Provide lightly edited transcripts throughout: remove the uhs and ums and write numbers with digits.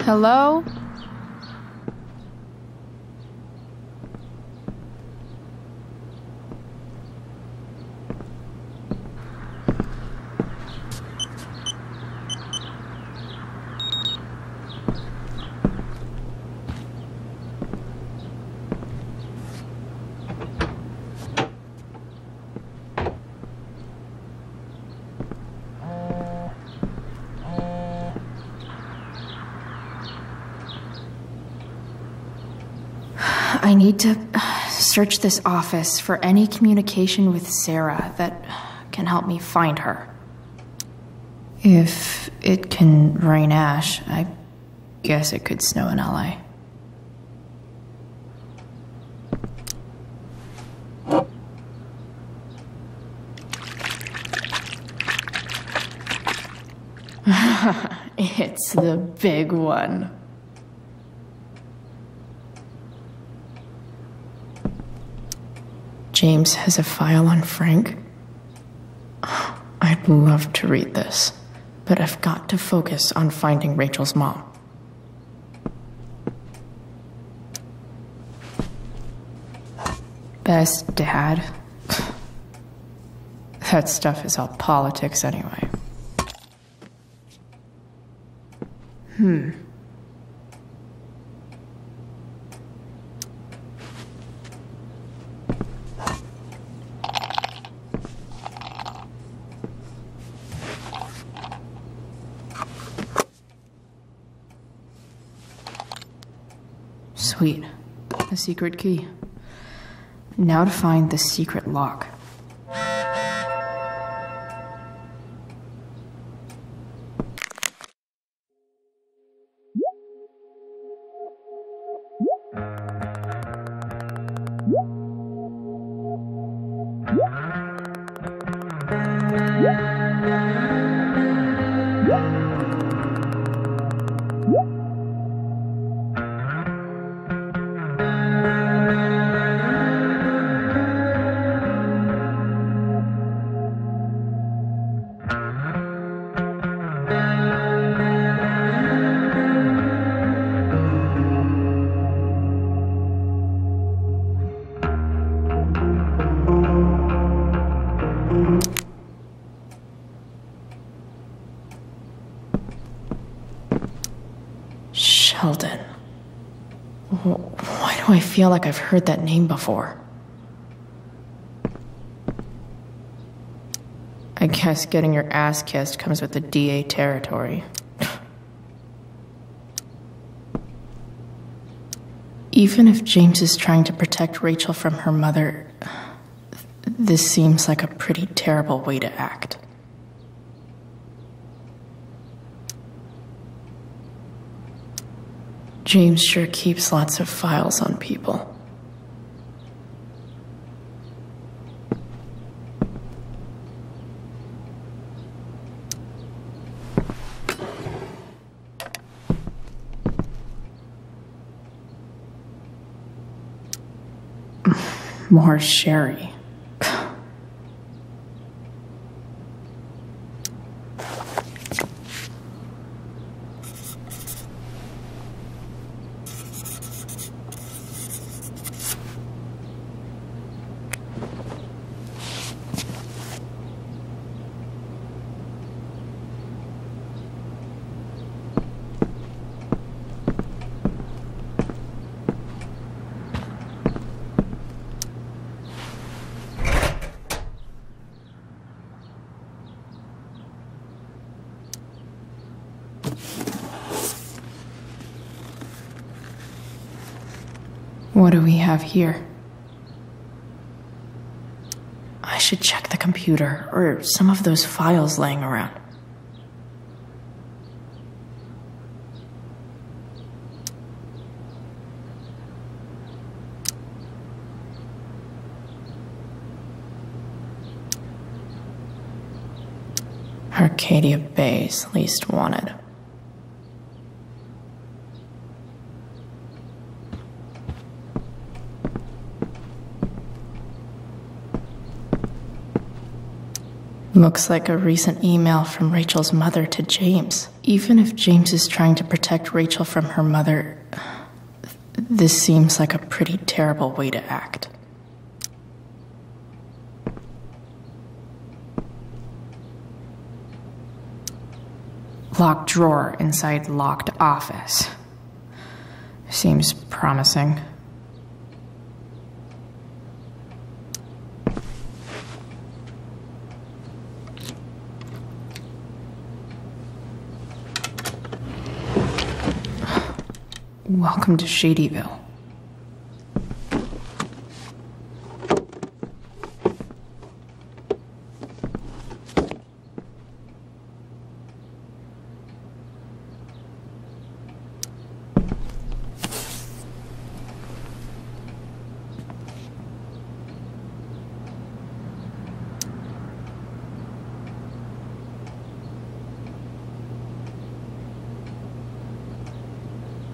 Hello? I need to search this office for any communication with Sarah that can help me find her. If it can rain ash, I guess it could snow in LA. It's the big one. James has a file on Frank. I'd love to read this, but I've got to focus on finding Rachel's mom. Best dad? That stuff is all politics anyway. Sweet. A secret key. Now to find the secret lock. Sheldon. Why do I feel like I've heard that name before? I guess getting your ass kissed comes with the DA territory. Even if James is trying to protect Rachel from her mother, this seems like a pretty terrible way to act. James sure keeps lots of files on people. More sherry. What do we have here? I should check the computer, or some of those files laying around. Arcadia Bay's least wanted. Looks like a recent email from Rachel's mother to James, Even if James is trying to protect Rachel from her mother, this seems like a pretty terrible way to act. Locked drawer inside locked office. Seems promising. Welcome to Shadyville.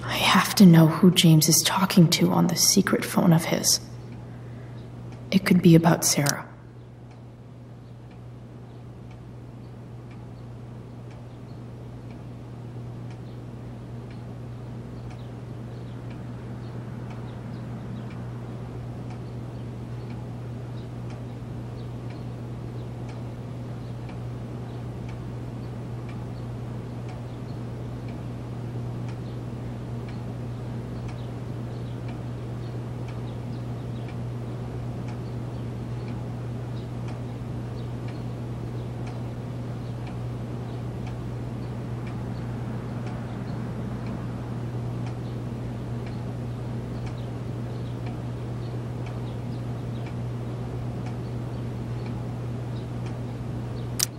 I have to know who James is talking to on the secret phone of his. It could be about Sarah.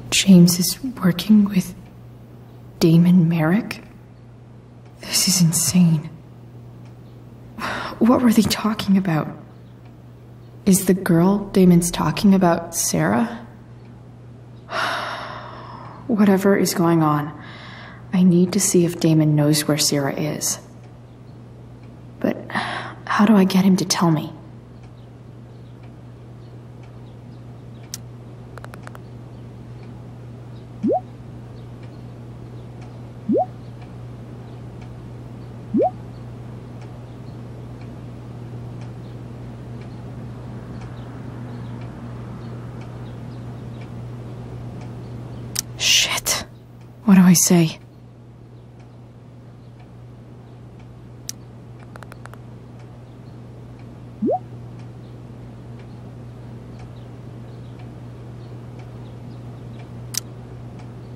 James is working with Damon Merrick? This is insane. What were they talking about? Is the girl Damon's talking about Sarah? Whatever is going on, I need to see if Damon knows where Sarah is. But how do I get him to tell me? Shit. What do I say?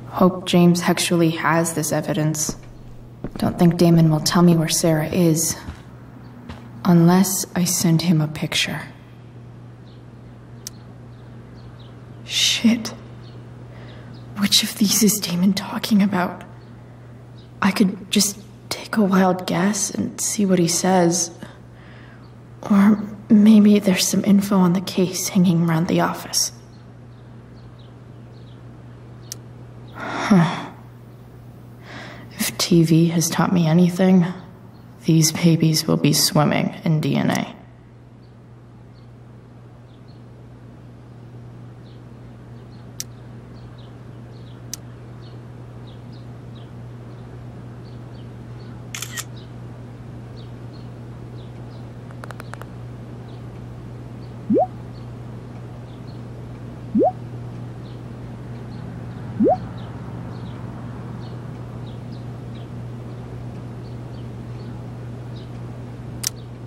Hope James actually has this evidence. Don't think Damon will tell me where Sarah is. Unless I send him a picture. Shit. Which of these is Damon talking about? I could just take a wild guess and see what he says. Or maybe there's some info on the case hanging around the office. Huh. If TV has taught me anything, these babies will be swimming in DNA.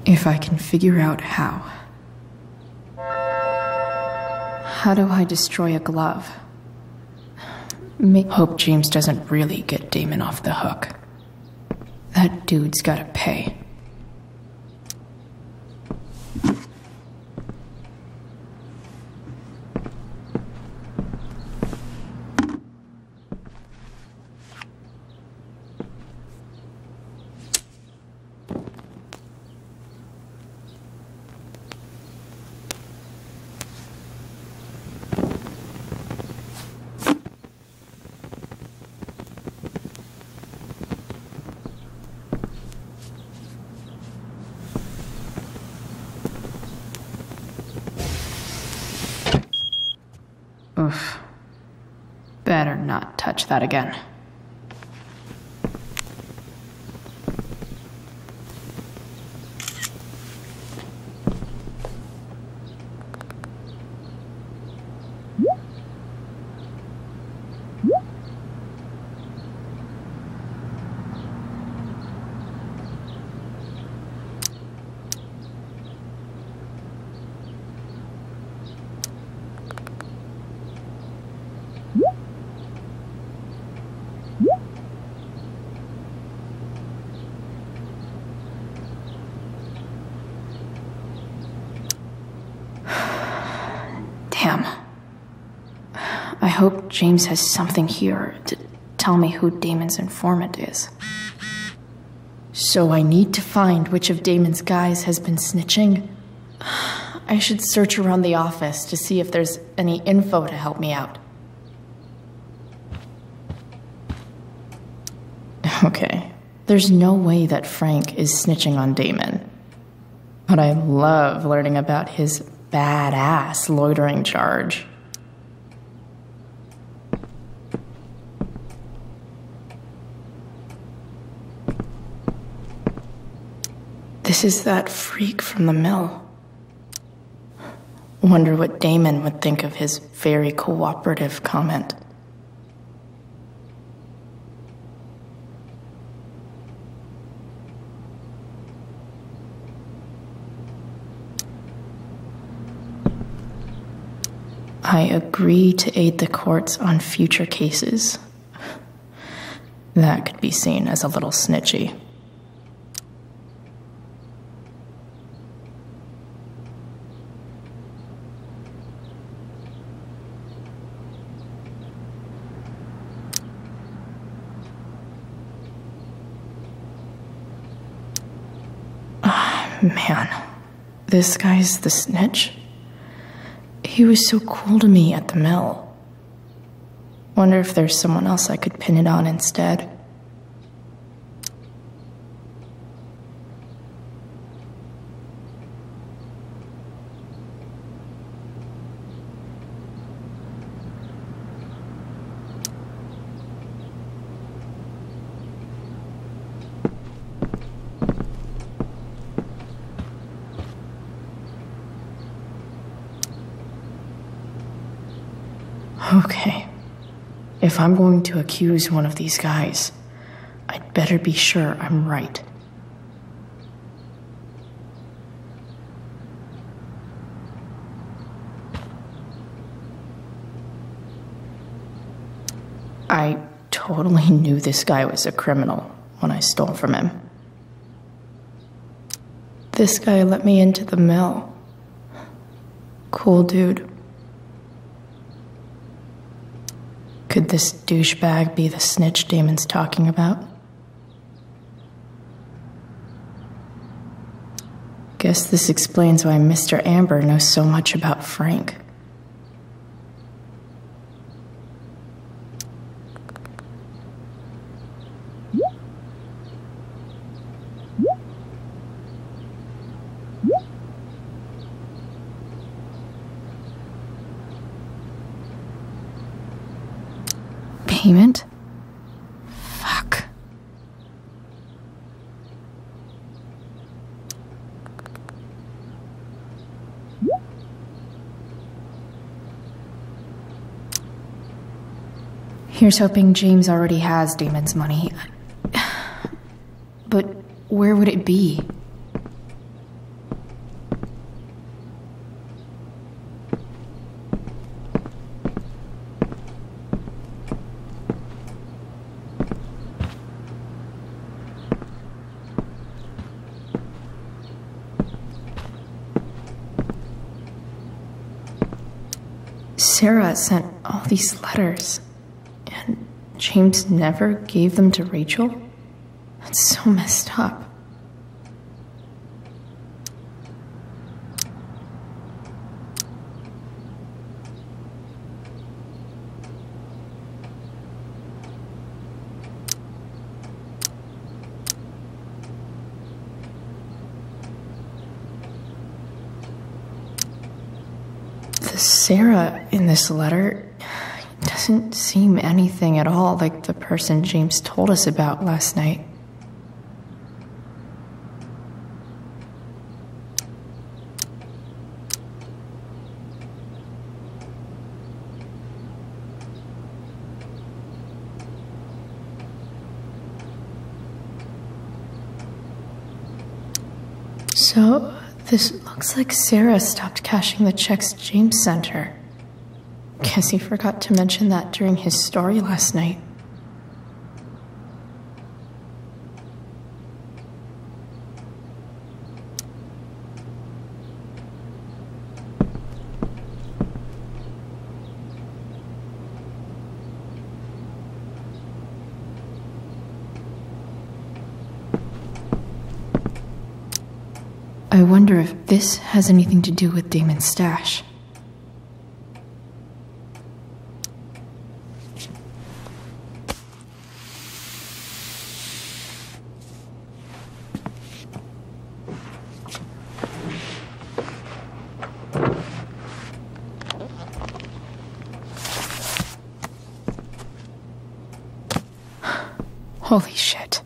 If I can figure out how. How do I destroy a glove? Hope James doesn't really get Damon off the hook. That dude's gotta pay. Oof. Better not touch that again. Damn. I hope James has something here to tell me who Damon's informant is. So I need to find which of Damon's guys has been snitching. I should search around the office to see if there's any info to help me out. Okay, there's no way that Frank is snitching on Damon. But I love learning about his badass loitering charge. This is that freak from the mill. Wonder what Damon would think of his very cooperative comment. I agree to aid the courts on future cases. That could be seen as a little snitchy. Man, this guy's the snitch? He was so cool to me at the mill. Wonder if there's someone else I could pin it on instead. Okay, if I'm going to accuse one of these guys, I'd better be sure I'm right. I totally knew this guy was a criminal when I stole from him. This guy let me into the mill. Cool dude. Could this douchebag be the snitch Damon's talking about? Guess this explains why Mr. Amber knows so much about Frank. Payment? Fuck. Here's hoping James already has Damon's money. But where would it be? Sarah sent all these letters, and James never gave them to Rachel? That's so messed up. Sarah in this letter doesn't seem anything at all like the person James told us about last night. So, this looks like Sarah stopped cashing the checks James sent her. Guess he forgot to mention that during his story last night. I wonder if this has anything to do with Damon's stash. Holy shit.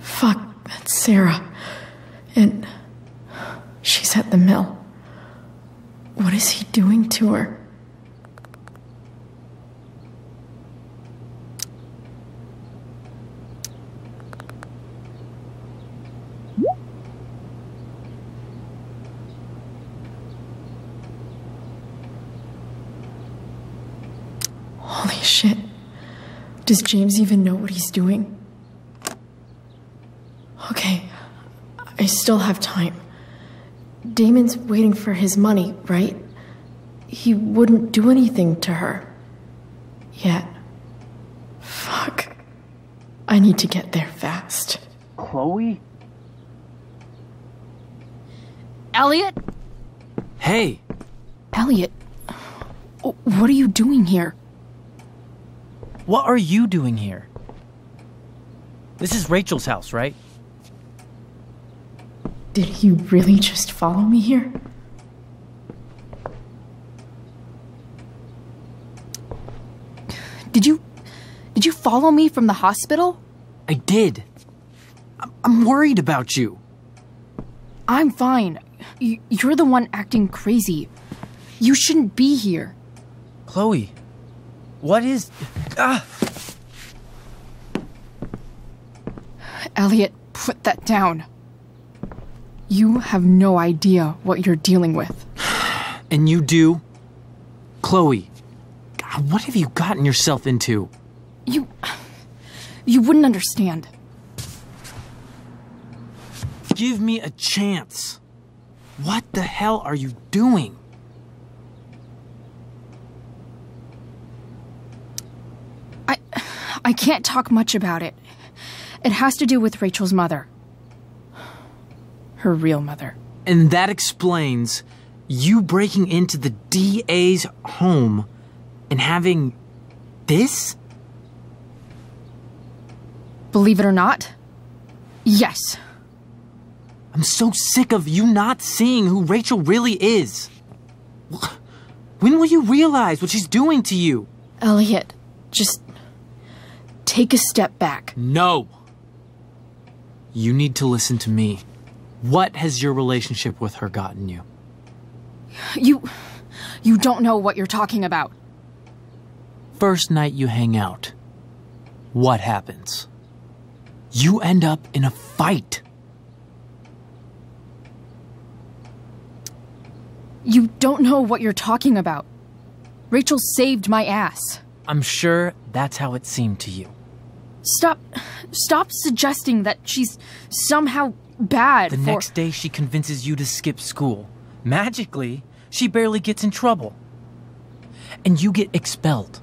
Fuck. That's Sarah. And she's at the mill. What is he doing to her? Holy shit. Does James even know what he's doing? Okay, I still have time. Damon's waiting for his money, right? He wouldn't do anything to her. Yet. Fuck. I need to get there fast. Chloe? Elliot? Hey! Elliot, what are you doing here? What are you doing here? This is Rachel's house, right? Did he really just follow me here? Did you follow me from the hospital? I did. I'm worried about you. I'm fine. You're the one acting crazy. You shouldn't be here. Chloe, what is... Elliot, put that down. You have no idea what you're dealing with. And you do? Chloe, God, what have you gotten yourself into? You wouldn't understand. Give me a chance. What the hell are you doing? I can't talk much about it. It has to do with Rachel's mother. Her real mother. And that explains you breaking into the DA's home and having this? Believe it or not, yes. I'm so sick of you not seeing who Rachel really is. When will you realize what she's doing to you? Elliot, just take a step back. No. You need to listen to me. What has your relationship with her gotten you? You don't know what you're talking about. First night you hang out, what happens? You end up in a fight. You don't know what you're talking about. Rachel saved my ass. I'm sure that's how it seemed to you. Stop suggesting that she's somehow bad. The next day she convinces you to skip school. Magically, she barely gets in trouble. And you get expelled.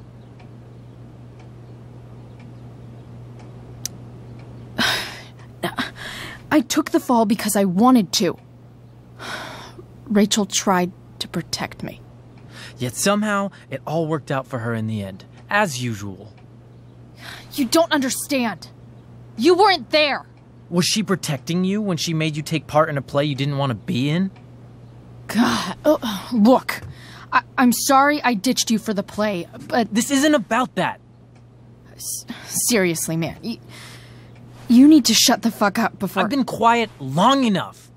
I took the fall because I wanted to. Rachel tried to protect me. Yet somehow, it all worked out for her in the end. As usual. You don't understand. You weren't there. Was she protecting you when she made you take part in a play you didn't want to be in? God, look. I'm sorry I ditched you for the play, but... This isn't about that. Seriously, man. You need to shut the fuck up before... I've been quiet long enough.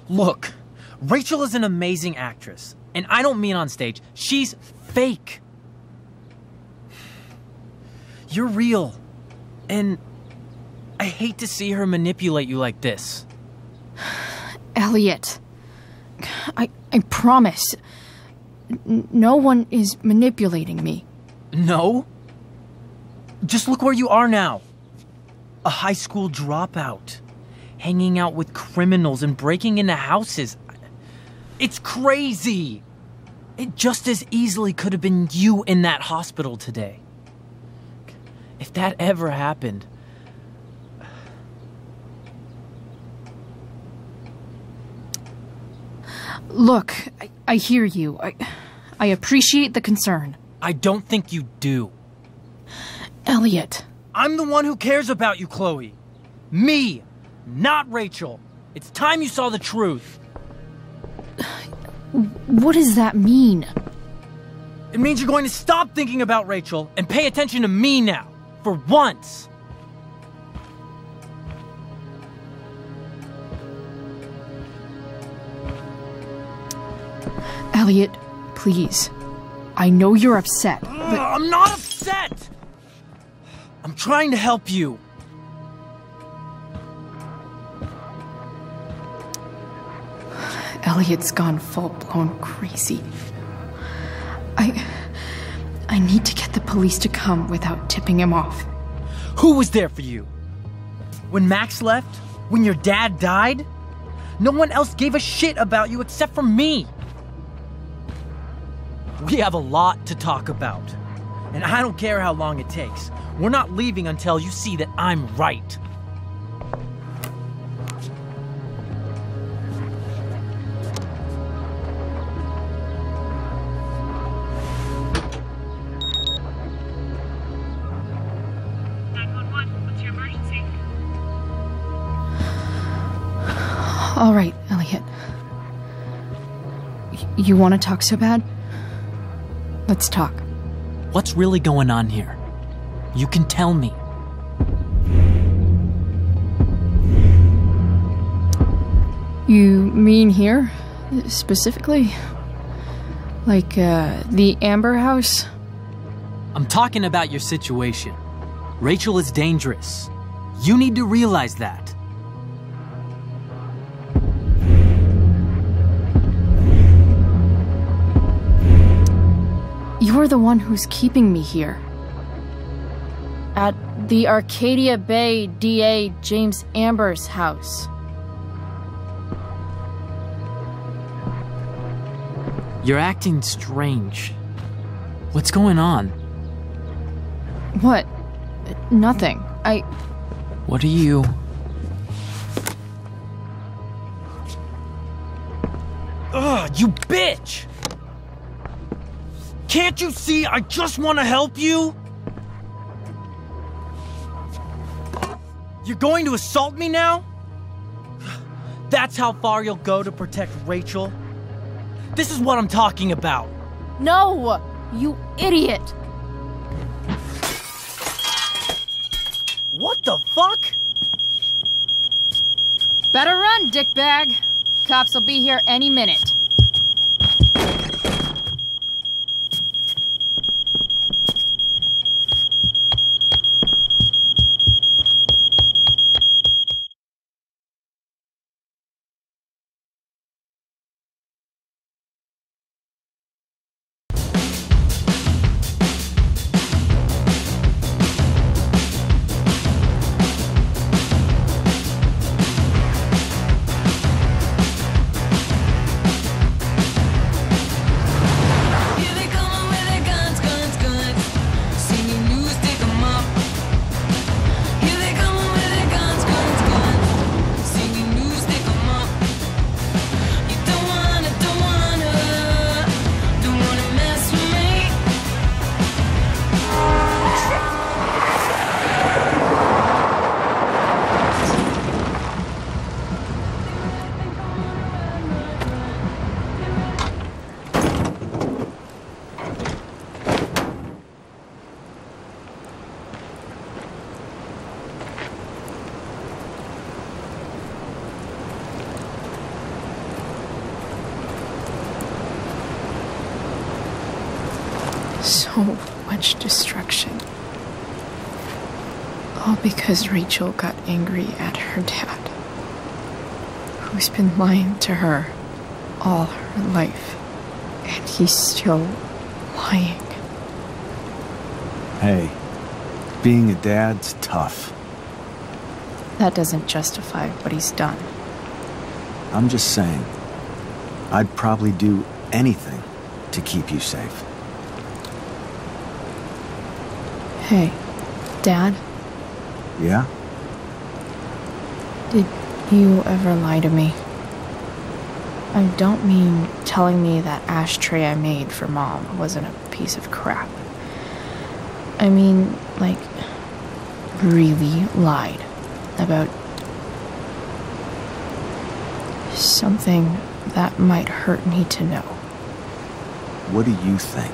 Look, Rachel is an amazing actress. And I don't mean on stage. She's fake. You're real. And I hate to see her manipulate you like this. Elliot, I promise. No one is manipulating me. No? Just look where you are now. A high school dropout. Hanging out with criminals and breaking into houses. It's crazy! It just as easily could have been you in that hospital today. If that ever happened... Look, I hear you. I appreciate the concern. I don't think you do. Elliot. I'm the one who cares about you, Chloe. Me, not Rachel. It's time you saw the truth. What does that mean? It means you're going to stop thinking about Rachel and pay attention to me now, for once. Elliot, please. I know you're upset, but... I'm not upset! I'm trying to help you. Elliot's gone full-blown crazy. I need to get the police to come without tipping him off. Who was there for you? When Max left? When your dad died? No one else gave a shit about you except for me. We have a lot to talk about. And I don't care how long it takes. We're not leaving until you see that I'm right. What's your emergency? All right, Elliot. You want to talk so bad? Let's talk. What's really going on here? You can tell me. You mean here? Specifically? Like, the Amber House? I'm talking about your situation. Rachel is dangerous. You need to realize that. You're the one who's keeping me here. At the Arcadia Bay DA James Amber's house. You're acting strange. What's going on? What? Nothing. What are you... Ugh, you bitch! Can't you see I just want to help you? You're going to assault me now? That's how far you'll go to protect Rachel? This is what I'm talking about. No! You idiot! What the fuck? Better run, dickbag. Cops will be here any minute. So much destruction. All because Rachel got angry at her dad, who's been lying to her all her life, and he's still lying. Hey, being a dad's tough. That doesn't justify what he's done. I'm just saying, I'd probably do anything to keep you safe. Hey, Dad? Yeah? Did you ever lie to me? I don't mean telling me that ashtray I made for Mom wasn't a piece of crap. I mean, like, really lied about something that might hurt me to know. What do you think?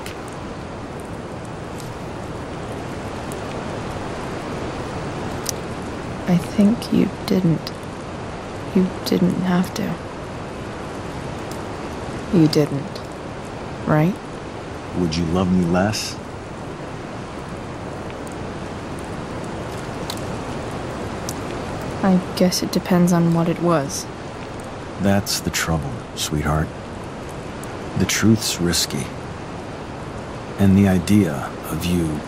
I think you didn't. You didn't have to. You didn't, right? Would you love me less? I guess it depends on what it was. That's the trouble, sweetheart. The truth's risky. And the idea of you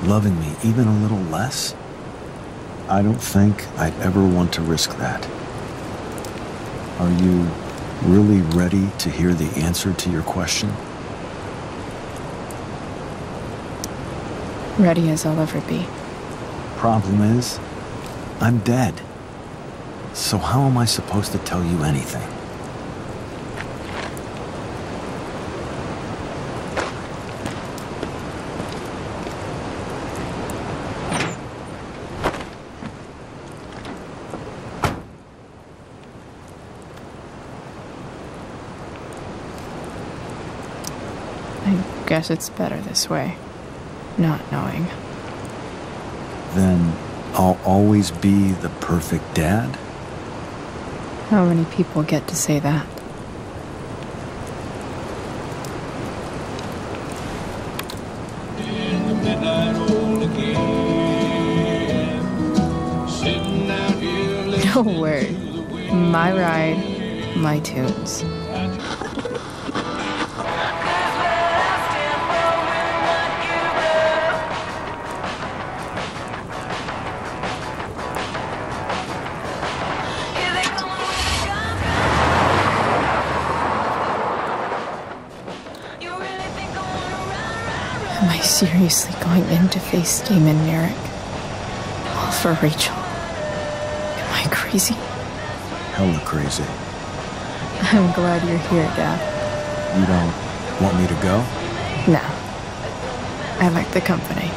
loving me even a little less, I don't think I'd ever want to risk that. Are you really ready to hear the answer to your question? Ready as I'll ever be. Problem is, I'm dead. So how am I supposed to tell you anything? I guess it's better this way, not knowing. Then I'll always be the perfect dad? How many people get to say that? No word. My ride, my tunes. Am I seriously going in to face Damon Merrick? All for Rachel? Am I crazy? Hella crazy. I'm glad you're here, Dad. You don't want me to go? No. I like the company.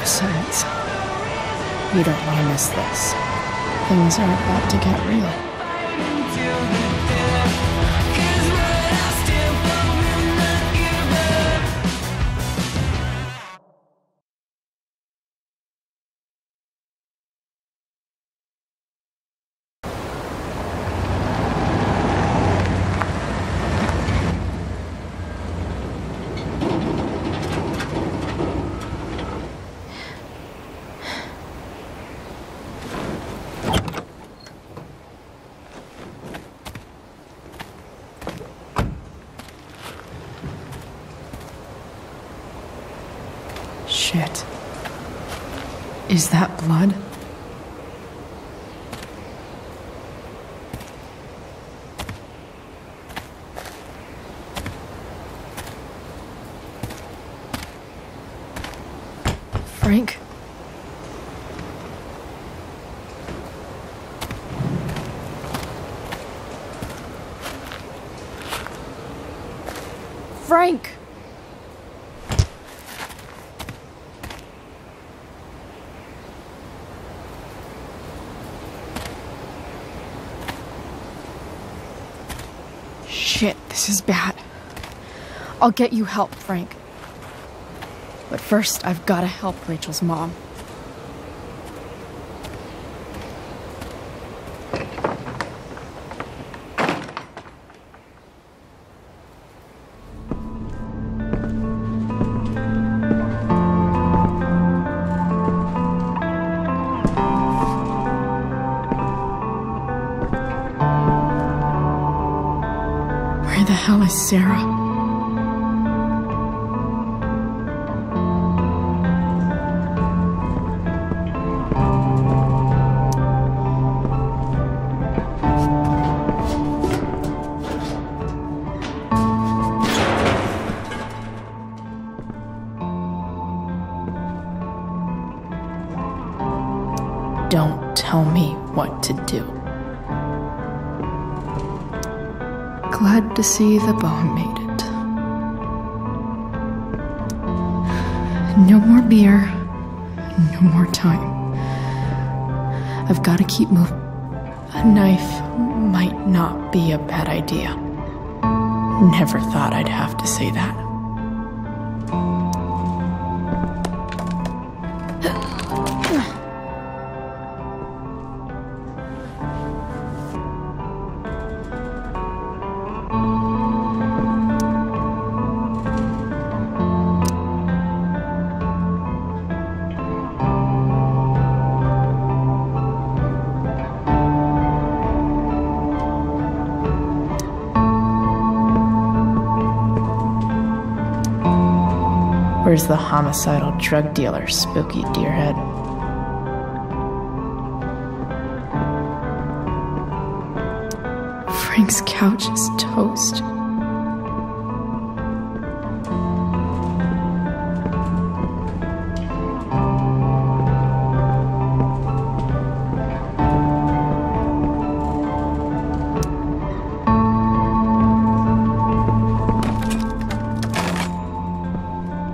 Besides, you don't want to miss this. Things are about to get real. Shit. Is that blood? Frank? Frank! Shit, this is bad. I'll get you help, Frank. But first, I've got to help Rachel's mom. Where the hell is Sarah? Don't tell me what to do. Glad to see the bone made it. No more beer, no more time. I've got to keep moving. A knife might not be a bad idea. Never thought I'd have to say that. Where's the homicidal drug dealer, spooky deerhead? Frank's couch is toast.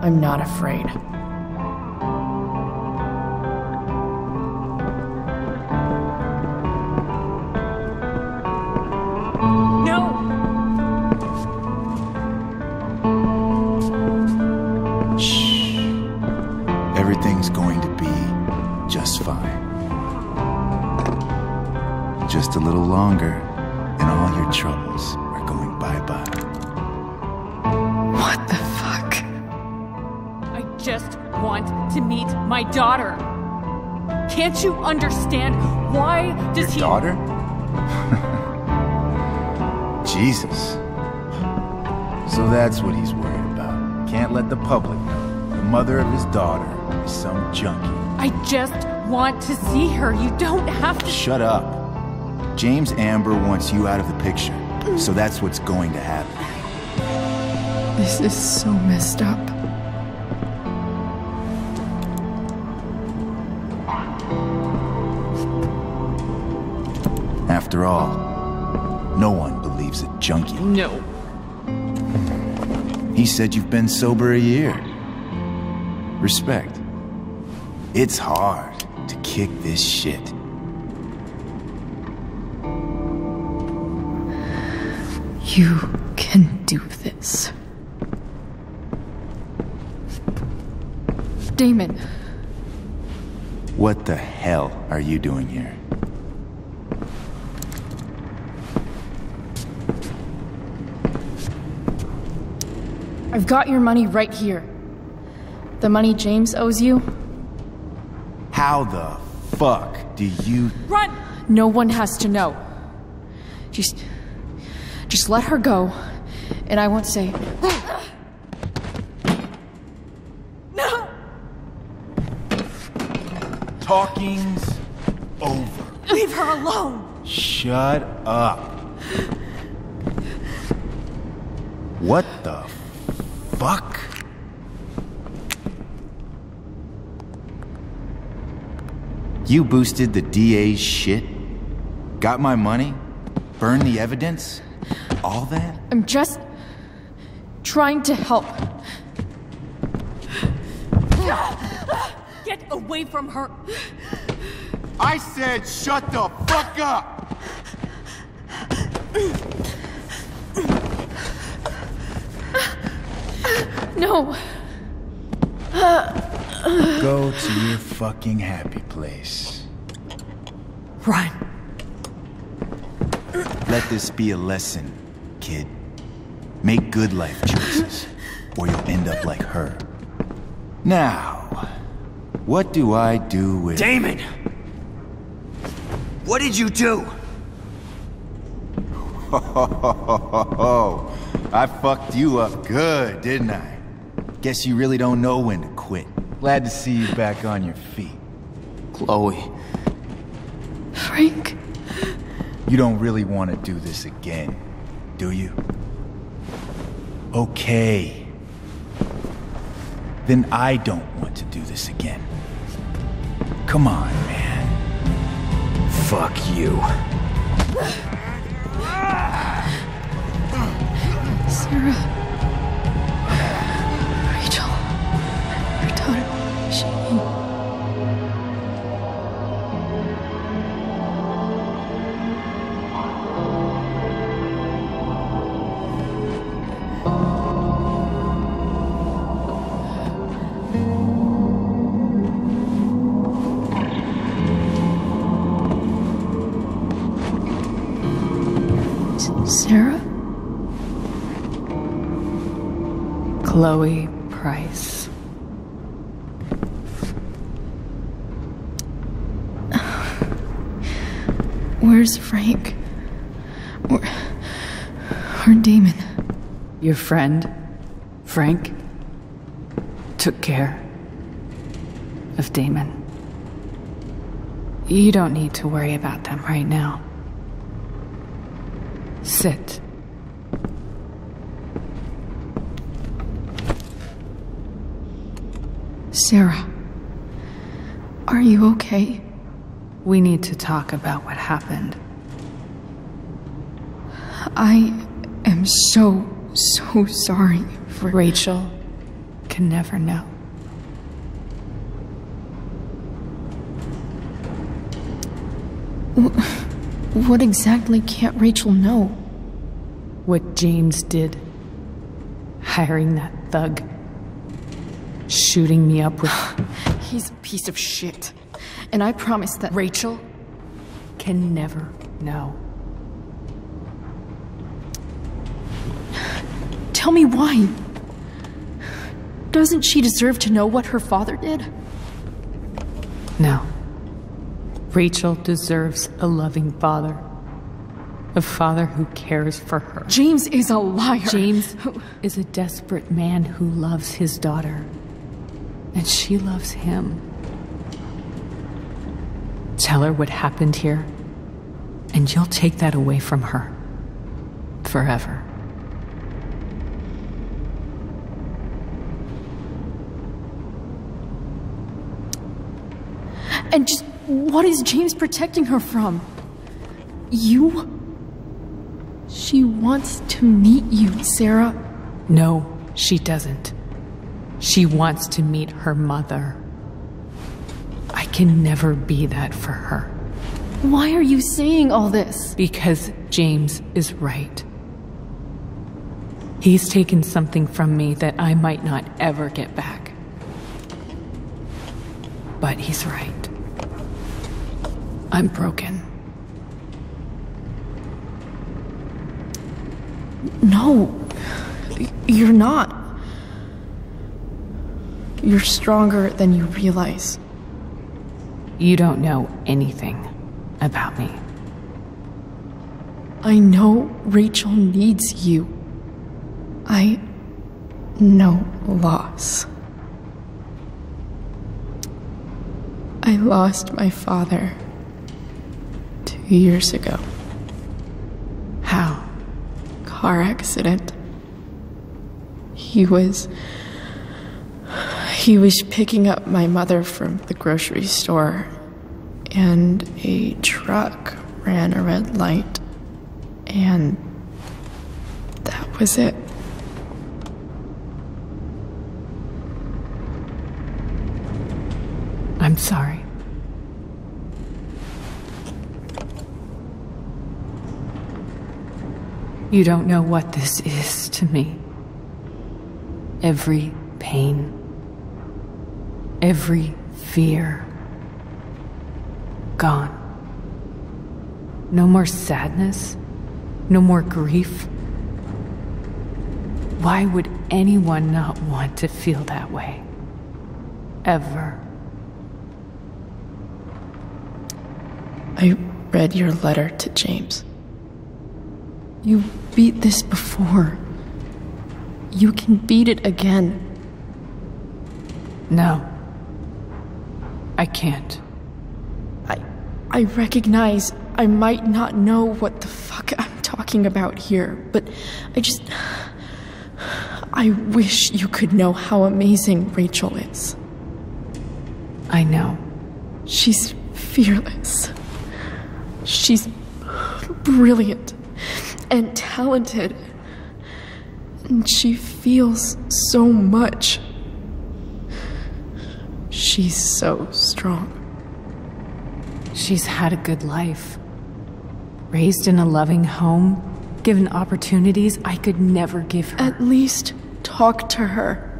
I'm not afraid. No! Shh. Everything's going to be just fine. Just a little longer, and all your troubles are going bye-bye. What the fuck? I just want to meet my daughter. Can't you understand? Why does he... Daughter? Jesus. So that's what he's worried about. Can't let the public know. The mother of his daughter is some junkie. I just want to see her. You don't have to... Shut up. James Amber wants you out of the picture. So that's what's going to happen. This is so messed up. After all, no one believes a junkie. No. He said you've been sober a year. Respect. It's hard to kick this shit. You can do this. Damon. What the hell are you doing here? I've got your money right here. The money James owes you. How the fuck do you... Run! No one has to know. Just let her go, and I won't say... No! Talking's over. Leave her alone! Shut up. What the fuck? You boosted the DA's shit? Got my money? Burned the evidence? All that? I'm just trying to help. Get away from her! I said shut the fuck up! No. Go to your fucking happy place. Run! Let this be a lesson, kid. Make good life choices, or you'll end up like her. Now, what do I do with... Damon! What did you do? I fucked you up good, didn't I? Guess you really don't know when to quit. Glad to see you back on your feet. Chloe. Frank? You don't really want to do this again, do you? Okay. Then I don't want to do this again. Come on, man. Fuck you. Sarah. Rachel. Your daughter. She... Sarah? Chloe Price. Where's Frank? Or Damon? Your friend, Frank, took care of Damon. You don't need to worry about them right now. Sit. Sarah, are you okay? We need to talk about what happened. I am so sorry for... Rachel can never know. What exactly can't Rachel know? What James did. Hiring that thug. Shooting me up with... He's a piece of shit. And I promise that... Rachel can never know. Tell me why. Doesn't she deserve to know what her father did? No. Rachel deserves a loving father. A father who cares for her. James is a liar. James is a desperate man who loves his daughter. And she loves him. Tell her what happened here, and you'll take that away from her. Forever. And just what is James protecting her from? You? She wants to meet you, Sarah. No, she doesn't. She wants to meet her mother. I can never be that for her. Why are you saying all this? Because James is right. He's taken something from me that I might not ever get back. But he's right. I'm broken. No, you're not. You're stronger than you realize. You don't know anything about me. I know Rachel needs you. I know loss. I lost my father 2 years ago. How? Car accident. He was picking up my mother from the grocery store, and a truck ran a red light, and that was it. I'm sorry. You don't know what this is to me. Every pain, every fear, gone. No more sadness, no more grief. Why would anyone not want to feel that way? Ever. I read your letter to James. You beat this before. You can beat it again. No. I can't. I recognize I might not know what the fuck I'm talking about here, but I wish you could know how amazing Rachel is. I know. She's fearless. She's brilliant and talented. And she feels so much. She's so strong. She's had a good life. Raised in a loving home, given opportunities I could never give her. At least talk to her.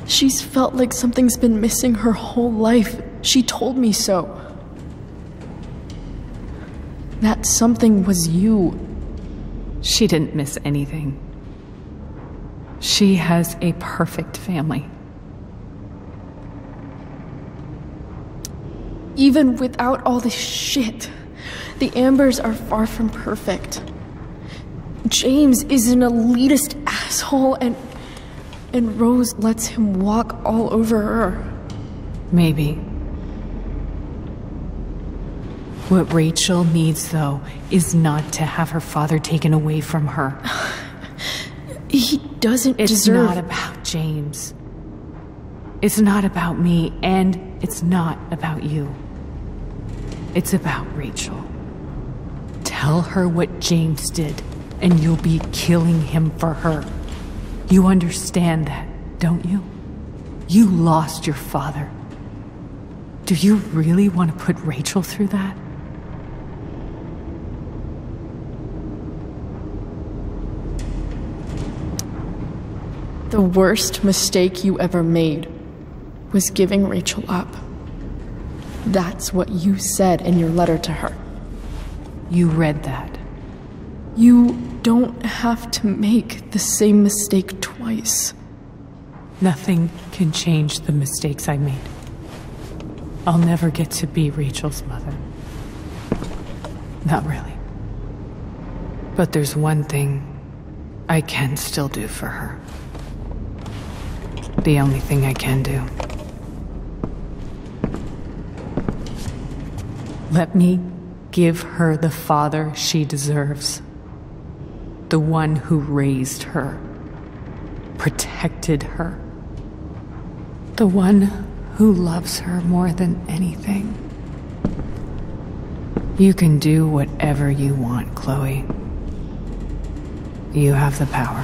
She's felt like something's been missing her whole life. She told me so. That something was you. She didn't miss anything. She has a perfect family. Even without all this shit, the Ambers are far from perfect. James is an elitist asshole, and Rose lets him walk all over her. Maybe. What Rachel needs, though, is not to have her father taken away from her. He doesn't deserve... It's not about James. It's not about me, and it's not about you. It's about Rachel. Tell her what James did, and you'll be killing him for her. You understand that, don't you? You lost your father. Do you really want to put Rachel through that? The worst mistake you ever made was giving Rachel up. That's what you said in your letter to her. You read that. You don't have to make the same mistake twice. Nothing can change the mistakes I made. I'll never get to be Rachel's mother. Not really. But there's one thing I can still do for her. The only thing I can do. Let me give her the father she deserves. The one who raised her, protected her. The one who loves her more than anything. You can do whatever you want, Chloe. You have the power.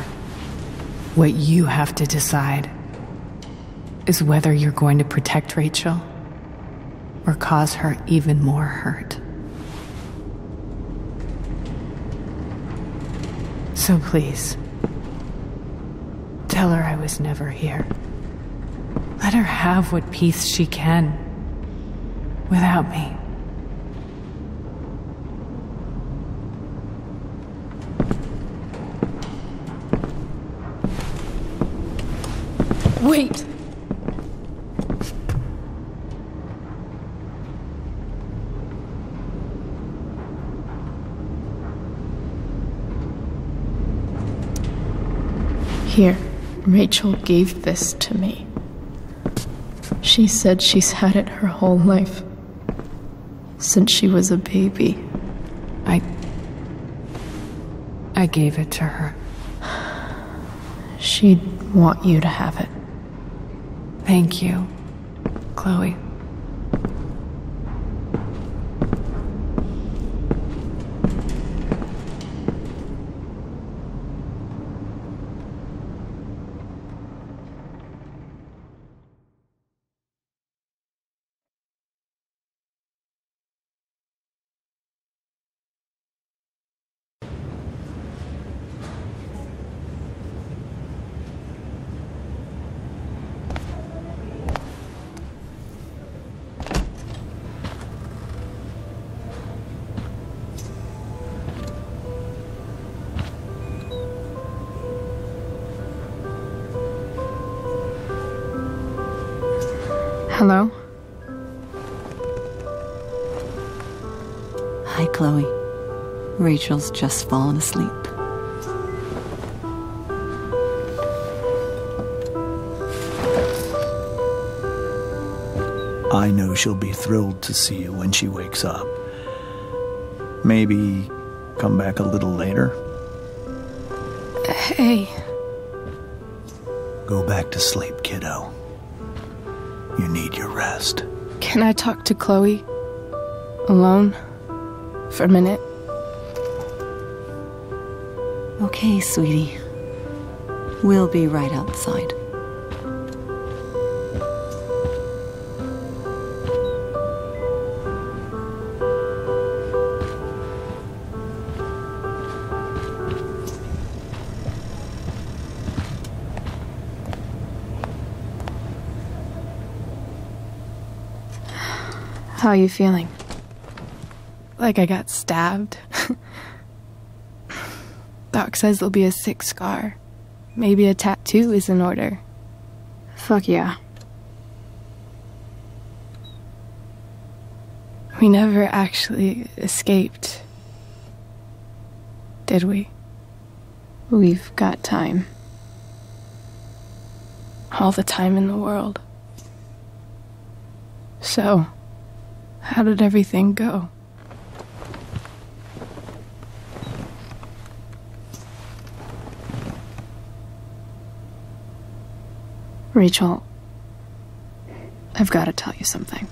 What you have to decide is whether you're going to protect Rachel or cause her even more hurt. So please, tell her I was never here. Let her have what peace she can without me. Wait! Here, Rachel gave this to me. She said she's had it her whole life. Since she was a baby. I gave it to her. She'd want you to have it. Thank you, Chloe. Hello? Hi, Chloe. Rachel's just fallen asleep. I know she'll be thrilled to see you when she wakes up. Maybe come back a little later? Hey. Go back to sleep, kiddo. You need your rest. Can I talk to Chloe? Alone? For a minute? Okay, sweetie. We'll be right outside. How are you feeling? Like I got stabbed? Doc says there'll be a sick scar. Maybe a tattoo is in order. Fuck yeah. We never actually escaped. Did we? We've got time. All the time in the world. So, how did everything go? Rachel, I've got to tell you something.